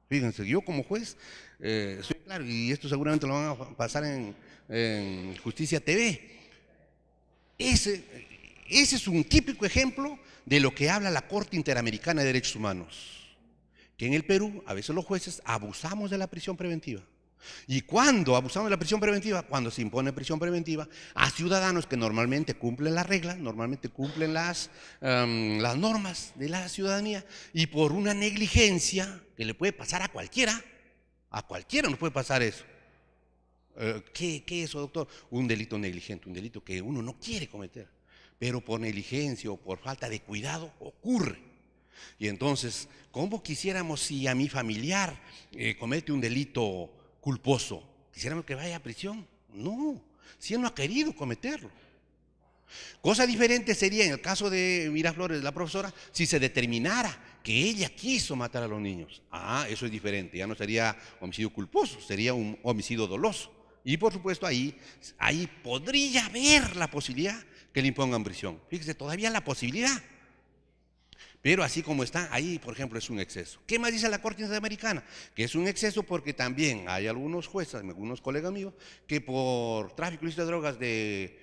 Fíjense, yo como juez, soy claro, y esto seguramente lo van a pasar en Justicia TV. Ese es un típico ejemplo de lo que habla la Corte Interamericana de Derechos Humanos. Que en el Perú, a veces los jueces abusamos de la prisión preventiva. ¿Y cuándo abusamos de la prisión preventiva? Cuando se impone prisión preventiva a ciudadanos que normalmente cumplen las reglas, normalmente cumplen las normas de la ciudadanía, y por una negligencia que le puede pasar a cualquiera nos puede pasar eso. ¿Qué es eso, doctor? Un delito negligente, un delito que uno no quiere cometer, pero por negligencia o por falta de cuidado ocurre. Y entonces, ¿cómo quisiéramos si a mi familiar comete un delito culposo? ¿Quisiéramos que vaya a prisión? No, si él no ha querido cometerlo. Cosa diferente sería en el caso de Miraflores, la profesora, si se determinara que ella quiso matar a los niños. Ah, eso es diferente, ya no sería homicidio culposo, sería un homicidio doloso. Y por supuesto ahí podría haber la posibilidad que le impongan prisión. Fíjese, todavía la posibilidad. Pero así como está, ahí, por ejemplo, es un exceso. ¿Qué más dice la Corte Interamericana? Que es un exceso porque también hay algunos jueces, algunos colegas míos, que por tráfico ilícito de drogas de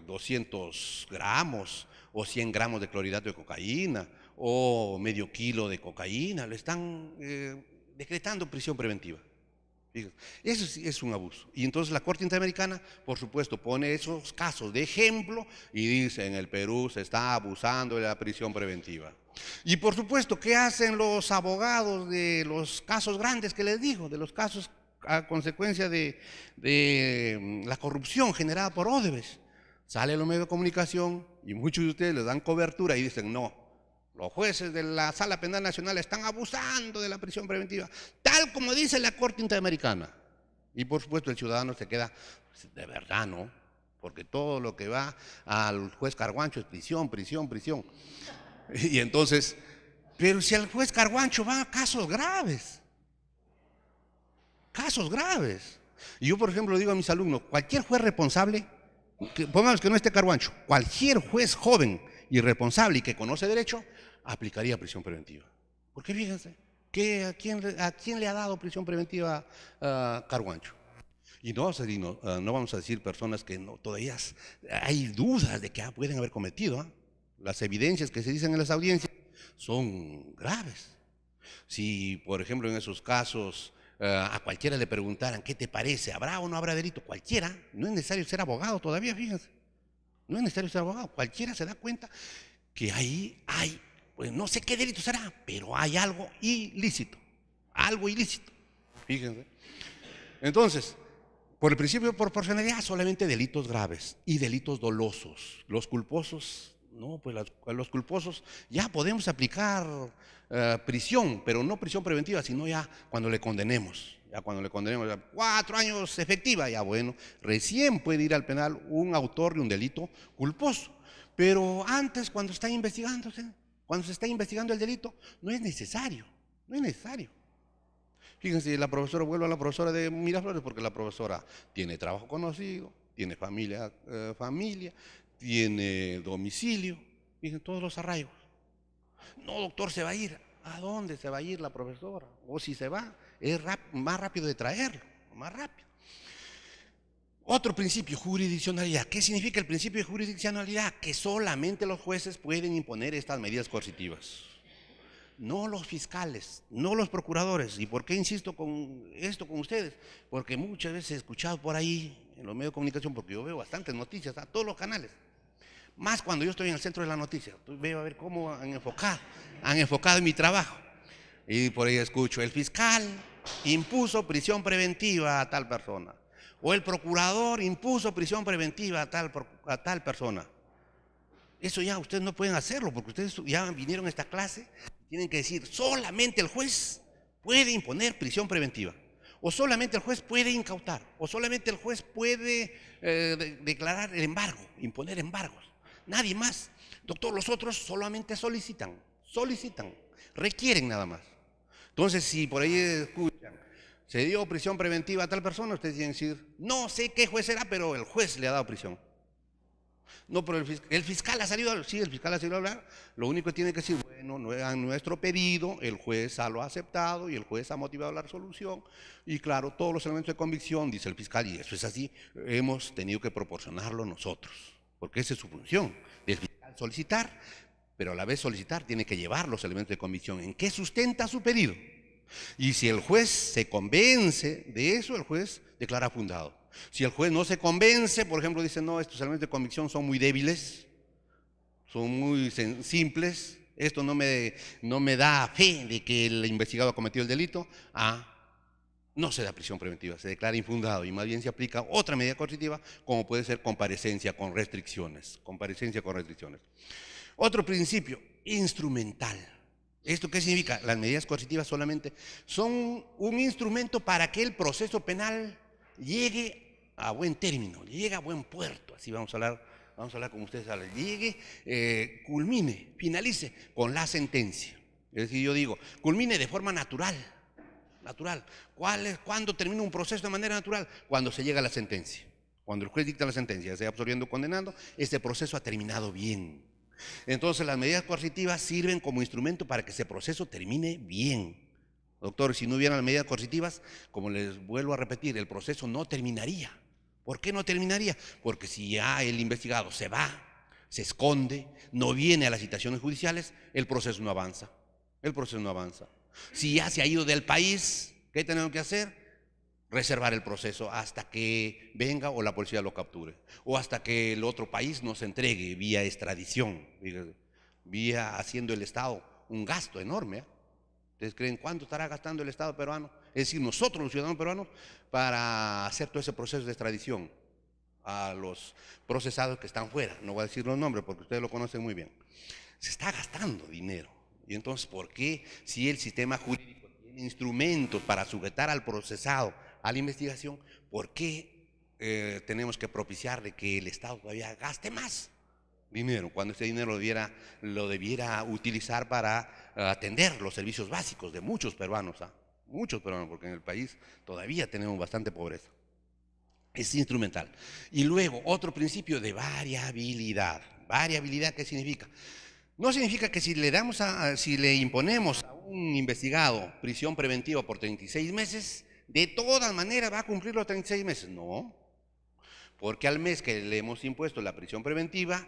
200 gramos o 100 gramos de clorhidrato de cocaína o medio kilo de cocaína, le están decretando prisión preventiva. Eso sí es un abuso. Y entonces la Corte Interamericana, por supuesto, pone esos casos de ejemplo y dice: en el Perú se está abusando de la prisión preventiva. Y por supuesto, ¿qué hacen los abogados de los casos grandes que les digo? De los casos a consecuencia de la corrupción generada por Odebrecht. Salen los medios de comunicación y muchos de ustedes les dan cobertura y dicen: no, los jueces de la Sala Penal Nacional están abusando de la prisión preventiva, tal como dice la Corte Interamericana. Y por supuesto el ciudadano se queda: de verdad, ¿no? Porque todo lo que va al juez Carguancho es prisión, prisión, prisión. Y entonces, pero si al juez Carguancho va a casos graves, casos graves. Y yo, por ejemplo, digo a mis alumnos: cualquier juez responsable, pongamos que no esté Carguancho, cualquier juez joven y responsable y que conoce derecho, aplicaría prisión preventiva. Porque fíjense, ¿a quién le ha dado prisión preventiva a Carguancho? Y no vamos a decir personas que no, todavía hay dudas de que pueden haber cometido. Las evidencias que se dicen en las audiencias son graves. Si, por ejemplo, en esos casos a cualquiera le preguntaran: ¿qué te parece? ¿Habrá o no habrá delito? Cualquiera, no es necesario ser abogado todavía, fíjense. No es necesario ser abogado, cualquiera se da cuenta que ahí hay, pues no sé qué delito será, pero hay algo ilícito, fíjense. Entonces, por el principio de proporcionalidad, solamente delitos graves y delitos dolosos. Los culposos, no, pues a los culposos ya podemos aplicar prisión, pero no prisión preventiva, sino ya cuando le condenemos. Ya cuando le condenemos a 4 años efectiva, ya bueno, recién puede ir al penal un autor de un delito culposo. Pero antes, cuando se está investigando el delito, no es necesario, no es necesario. Fíjense, la profesora, vuelvo a la profesora de Miraflores, porque la profesora tiene trabajo conocido, tiene familia, tiene domicilio, fíjense, todos los arraigos. No, doctor, se va a ir. ¿A dónde se va a ir la profesora? O si se va, es más rápido de traerlo, más rápido. Otro principio, jurisdiccionalidad. ¿Qué significa el principio de jurisdiccionalidad? Que solamente los jueces pueden imponer estas medidas coercitivas. No los fiscales, no los procuradores. ¿Y por qué insisto con esto con ustedes? Porque muchas veces he escuchado por ahí en los medios de comunicación, porque yo veo bastantes noticias a todos los canales. Más cuando yo estoy en el centro de la noticia, veo a ver cómo han enfocado en mi trabajo. Y por ahí escucho: el fiscal impuso prisión preventiva a tal persona, o el procurador impuso prisión preventiva a tal persona. Eso ya ustedes no pueden hacerlo, porque ustedes ya vinieron a esta clase y tienen que decir: solamente el juez puede imponer prisión preventiva, o solamente el juez puede incautar, o solamente el juez puede declarar el embargo, imponer embargos. Nadie más. Doctor, los otros solamente solicitan, requieren nada más. Entonces, si por ahí escuchan: se dio prisión preventiva a tal persona, ustedes tienen que decir: no sé qué juez era, pero el juez le ha dado prisión. No, pero el fiscal ha salido a hablar. Sí, el fiscal ha salido a hablar. Lo único que tiene que decir: bueno, a nuestro pedido, el juez lo ha aceptado y el juez ha motivado la resolución. Y claro, todos los elementos de convicción, dice el fiscal, y eso es así, hemos tenido que proporcionarlo nosotros, porque esa es su función, del fiscal solicitar, pero a la vez solicitar tiene que llevar los elementos de convicción. ¿En qué sustenta su pedido? Y si el juez se convence de eso, el juez declara fundado. Si el juez no se convence, por ejemplo, dice: no, estos elementos de convicción son muy débiles, son muy simples, esto no me da fe de que el investigado ha cometido el delito, no se da prisión preventiva, se declara infundado y más bien se aplica otra medida coercitiva, como puede ser comparecencia con restricciones. Otro principio, instrumental. ¿Esto qué significa? Las medidas coercitivas solamente son un instrumento para que el proceso penal llegue a buen término, llegue a buen puerto. Así vamos a hablar como ustedes hablan. Llegue, culmine, finalice con la sentencia. Es decir, yo digo, culmine de forma natural. ¿Cuándo termina un proceso de manera natural? Cuando se llega a la sentencia. Cuando el juez dicta la sentencia, sea absorbiendo o condenando, este proceso ha terminado bien. Entonces las medidas coercitivas sirven como instrumento para que ese proceso termine bien. Doctor, si no hubieran las medidas coercitivas, como les vuelvo a repetir, el proceso no terminaría. ¿Por qué no terminaría? Porque si ya el investigado se va, se esconde, no viene a las citaciones judiciales, el proceso no avanza. El proceso no avanza. Si ya se ha ido del país, ¿qué tenemos que hacer? Reservar el proceso hasta que venga o la policía lo capture, o hasta que el otro país nos entregue vía extradición, vía haciendo el Estado un gasto enorme. ¿Ustedes creen cuánto estará gastando el Estado peruano? Es decir, nosotros los ciudadanos peruanos, para hacer todo ese proceso de extradición a los procesados que están fuera. No voy a decir los nombres porque ustedes lo conocen muy bien. Se está gastando dinero. Y entonces, ¿por qué, si el sistema jurídico tiene instrumentos para sujetar al procesado a la investigación, por qué tenemos que propiciar de que el Estado todavía gaste más dinero, cuando ese dinero lo debiera utilizar para atender los servicios básicos de muchos peruanos, muchos peruanos, porque en el país todavía tenemos bastante pobreza? Es instrumental. Y luego, otro principio de variabilidad. ¿Variabilidad qué significa? No significa que si le imponemos a un investigado prisión preventiva por 36 meses, de todas maneras va a cumplir los 36 meses. No, porque al mes que le hemos impuesto la prisión preventiva,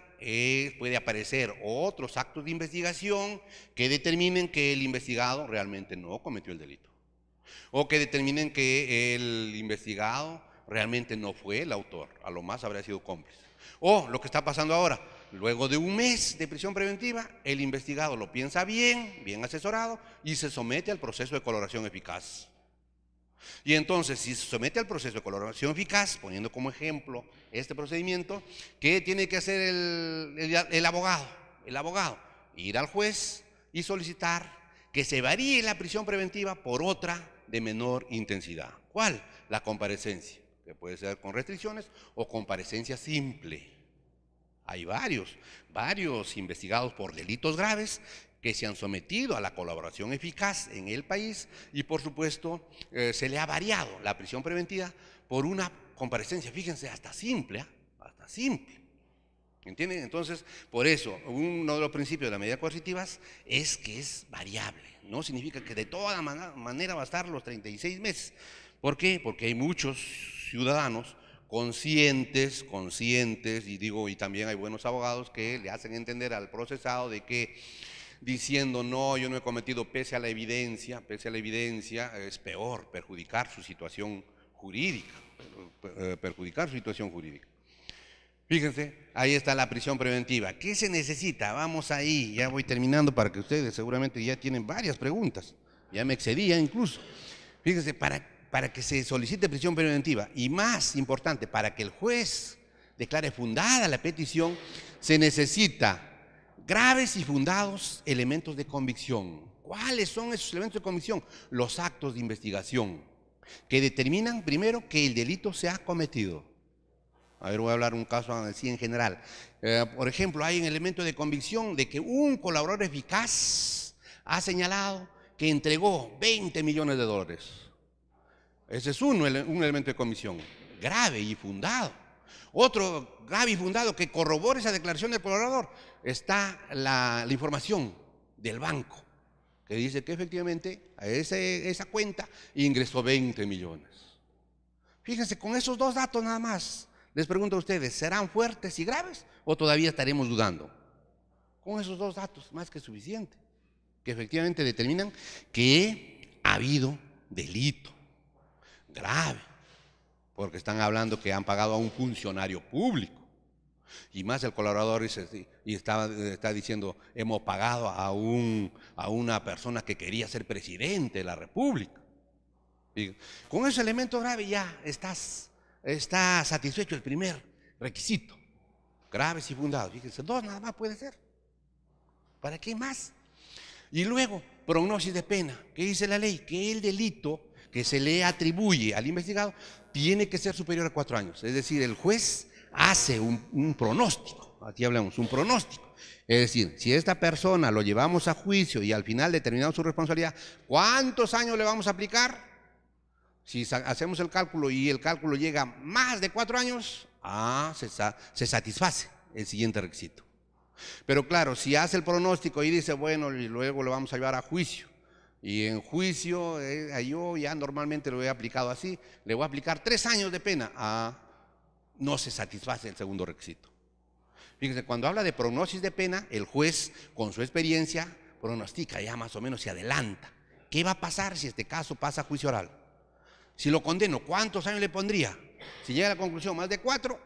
puede aparecer otros actos de investigación que determinen que el investigado realmente no cometió el delito, o que determinen que el investigado realmente no fue el autor, a lo más habría sido cómplice. O lo que está pasando ahora, luego de un mes de prisión preventiva, el investigado lo piensa bien, bien asesorado, y se somete al proceso de coloración eficaz. Y entonces, si se somete al proceso de coloración eficaz, poniendo como ejemplo este procedimiento, ¿qué tiene que hacer el abogado? El abogado, ir al juez y solicitar que se varíe la prisión preventiva por otra de menor intensidad. ¿Cuál? La comparecencia, que puede ser con restricciones o comparecencia simple. Hay varios investigados por delitos graves que se han sometido a la colaboración eficaz en el país y por supuesto se le ha variado la prisión preventiva por una comparecencia, fíjense, hasta simple, hasta simple. ¿Entienden? Entonces, por eso, uno de los principios de las medidas coercitivas es que es variable. No significa que de toda manera va a estar los 36 meses. ¿Por qué? Porque hay muchos ciudadanos conscientes, y también hay buenos abogados que le hacen entender al procesado de que diciendo no, yo no he cometido pese a la evidencia, es peor, perjudicar su situación jurídica, Fíjense, ahí está la prisión preventiva. ¿Qué se necesita? Vamos ahí, ya voy terminando para que ustedes seguramente ya tienen varias preguntas, ya me excedía incluso. Fíjense, para que se solicite prisión preventiva y más importante, para que el juez declare fundada la petición, se necesita graves y fundados elementos de convicción. ¿Cuáles son esos elementos de convicción? Los actos de investigación que determinan primero que el delito se ha cometido. A ver, voy a hablar un caso así en general. Por ejemplo, hay un elemento de convicción de que un colaborador eficaz ha señalado que entregó 20 millones de dólares. Ese es un elemento de convicción grave y fundado. Otro grave y fundado que corrobore esa declaración del colaborador, está la información del banco que dice que efectivamente a esa cuenta ingresó 20 millones. Fíjense, con esos dos datos nada más, les pregunto a ustedes, ¿serán fuertes y graves o todavía estaremos dudando? Con esos dos datos, más que suficiente, que efectivamente determinan que ha habido delito grave, porque están hablando que han pagado a un funcionario público, y más el colaborador está diciendo, hemos pagado a una persona que quería ser presidente de la República. Y con ese elemento grave ya está satisfecho el primer requisito, graves y fundados. Fíjense, dos nada más puede ser. ¿Para qué más? Y luego, prognosis de pena. ¿Qué dice la ley? Que el delito que se le atribuye al investigado tiene que ser superior a 4 años. Es decir, el juez hace un pronóstico. Aquí hablamos, un pronóstico. Es decir, si esta persona lo llevamos a juicio y al final determinamos su responsabilidad, ¿cuántos años le vamos a aplicar? Si hacemos el cálculo y el cálculo llega a más de 4 años, se satisface el siguiente requisito. Pero claro, si hace el pronóstico y dice, bueno, y luego lo vamos a llevar a juicio, y en juicio yo ya normalmente lo he aplicado así, le voy a aplicar 3 años de pena, no se satisface el segundo requisito. Fíjense, cuando habla de prognosis de pena, el juez con su experiencia pronostica, ya más o menos se adelanta. ¿Qué va a pasar si este caso pasa a juicio oral? Si lo condeno, ¿cuántos años le pondría? Si llega a la conclusión más de 4,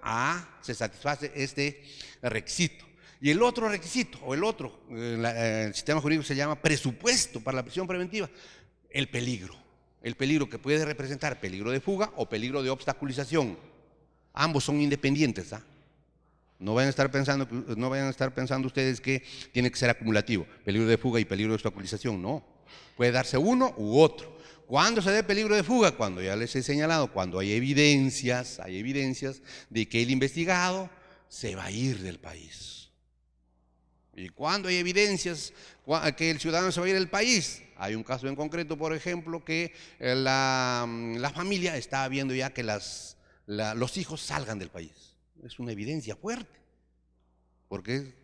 se satisface este requisito. Y el otro requisito, o el sistema jurídico se llama presupuesto para la prisión preventiva, el peligro que puede representar peligro de fuga o peligro de obstaculización. Ambos son independientes, No vayan a estar pensando ustedes que tiene que ser acumulativo, peligro de fuga y peligro de obstaculización, no. Puede darse uno u otro. ¿Cuándo se da peligro de fuga? Cuando ya les he señalado, cuando hay evidencias de que el investigado se va a ir del país. Y cuando hay evidencias que el ciudadano se va a ir del país, hay un caso en concreto, por ejemplo, que la familia está viendo ya que los hijos salgan del país. Es una evidencia fuerte, porque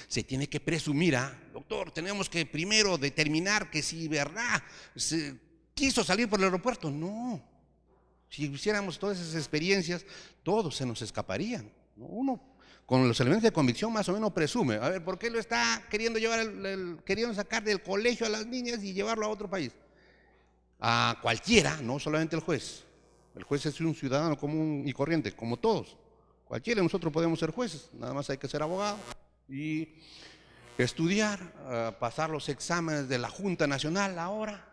se tiene que presumir, doctor, tenemos que primero determinar que si verdad se quiso salir por el aeropuerto. No, si hiciéramos todas esas experiencias, todos se nos escaparían, ¿no? Uno con los elementos de convicción más o menos presume, a ver, ¿por qué lo está queriendo queriendo sacar del colegio a las niñas y llevarlo a otro país? A cualquiera, no solamente el juez. El juez es un ciudadano común y corriente, como todos. Cualquiera de nosotros podemos ser jueces, nada más hay que ser abogado y estudiar, pasar los exámenes de la Junta Nacional ahora.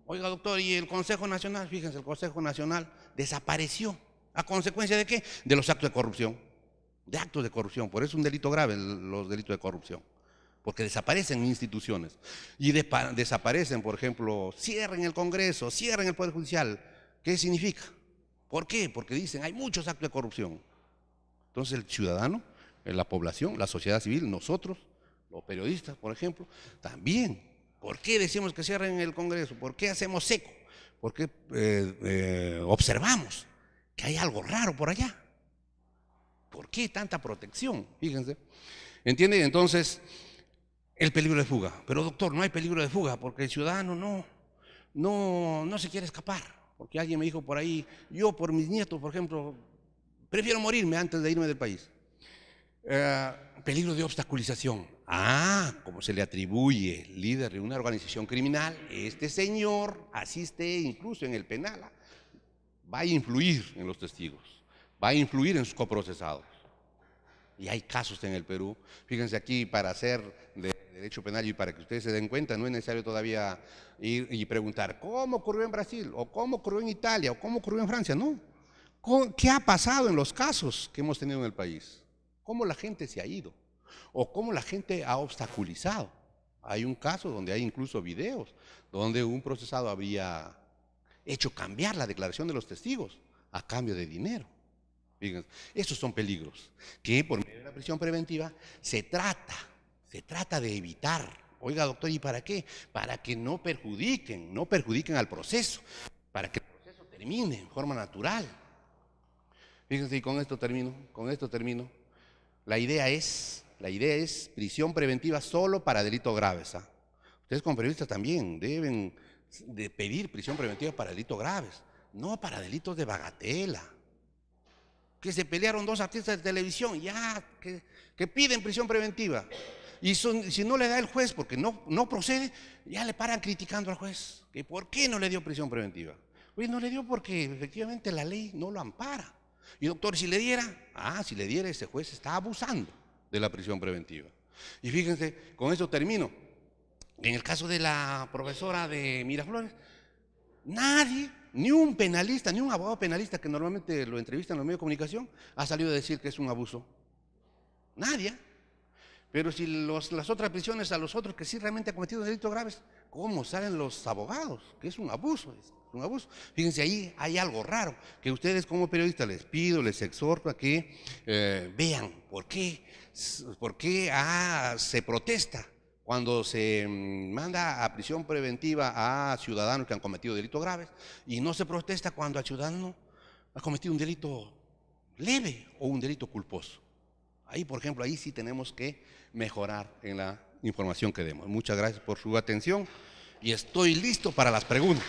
Oiga, doctor, y el Consejo Nacional, fíjense, el Consejo Nacional desapareció. ¿A consecuencia de qué? De los actos de corrupción. De actos de corrupción, por eso es un delito grave los delitos de corrupción, porque desaparecen instituciones y desaparecen, por ejemplo, cierren el Congreso, cierren el Poder Judicial. ¿Qué significa? ¿Por qué? Porque dicen, hay muchos actos de corrupción. Entonces el ciudadano, la población, la sociedad civil, nosotros, los periodistas, por ejemplo, también. ¿Por qué decimos que cierren el Congreso? ¿Por qué hacemos seco? ¿Por qué observamos que hay algo raro por allá? ¿Por qué tanta protección? Fíjense. ¿Entienden? Entonces, el peligro de fuga. Pero doctor, no hay peligro de fuga porque el ciudadano no se quiere escapar. Porque alguien me dijo por ahí, yo por mis nietos, por ejemplo, prefiero morirme antes de irme del país. Peligro de obstaculización. Como se le atribuye líder de una organización criminal, este señor asiste incluso en el penal, va a influir en los testigos, va a influir en sus coprocesados. Y hay casos en el Perú. Fíjense aquí, para hacer de derecho penal y para que ustedes se den cuenta, no es necesario todavía ir y preguntar cómo ocurrió en Brasil, o cómo ocurrió en Italia, o cómo ocurrió en Francia. No. ¿Qué ha pasado en los casos que hemos tenido en el país? ¿Cómo la gente se ha ido? ¿O cómo la gente ha obstaculizado? Hay un caso donde hay incluso videos, donde un procesado había hecho cambiar la declaración de los testigos a cambio de dinero. Fíjense, estos son peligros que por medio de la prisión preventiva se trata de evitar. Oiga, doctor, ¿y para qué? Para que no perjudiquen al proceso, para que el proceso termine en forma natural. Fíjense, y con esto termino. La idea es prisión preventiva solo para delitos graves. Ustedes como periodistas también deben de pedir prisión preventiva para delitos graves, no para delitos de bagatela. Que se pelearon 2 artistas de televisión, que piden prisión preventiva. Y si no le da el juez porque no procede, ya le paran criticando al juez. ¿Que por qué no le dio prisión preventiva? Oye, no le dio porque efectivamente la ley no lo ampara. Y doctor, si le diera, ese juez está abusando de la prisión preventiva. Y fíjense, con eso termino. En el caso de la profesora de Miraflores, nadie, ni un penalista, ni un abogado penalista que normalmente lo entrevistan en los medios de comunicación, ha salido a decir que es un abuso. Nadie. Pero si las otras prisiones a los otros que sí realmente han cometido delitos graves, ¿cómo salen los abogados? Que es un abuso, un abuso. Fíjense, ahí hay algo raro, que ustedes como periodistas les exhorto a que vean por qué se protesta cuando se manda a prisión preventiva a ciudadanos que han cometido delitos graves y no se protesta cuando el ciudadano ha cometido un delito leve o un delito culposo. Ahí, por ejemplo, ahí sí tenemos que mejorar en la información que demos. Muchas gracias por su atención y estoy listo para las preguntas.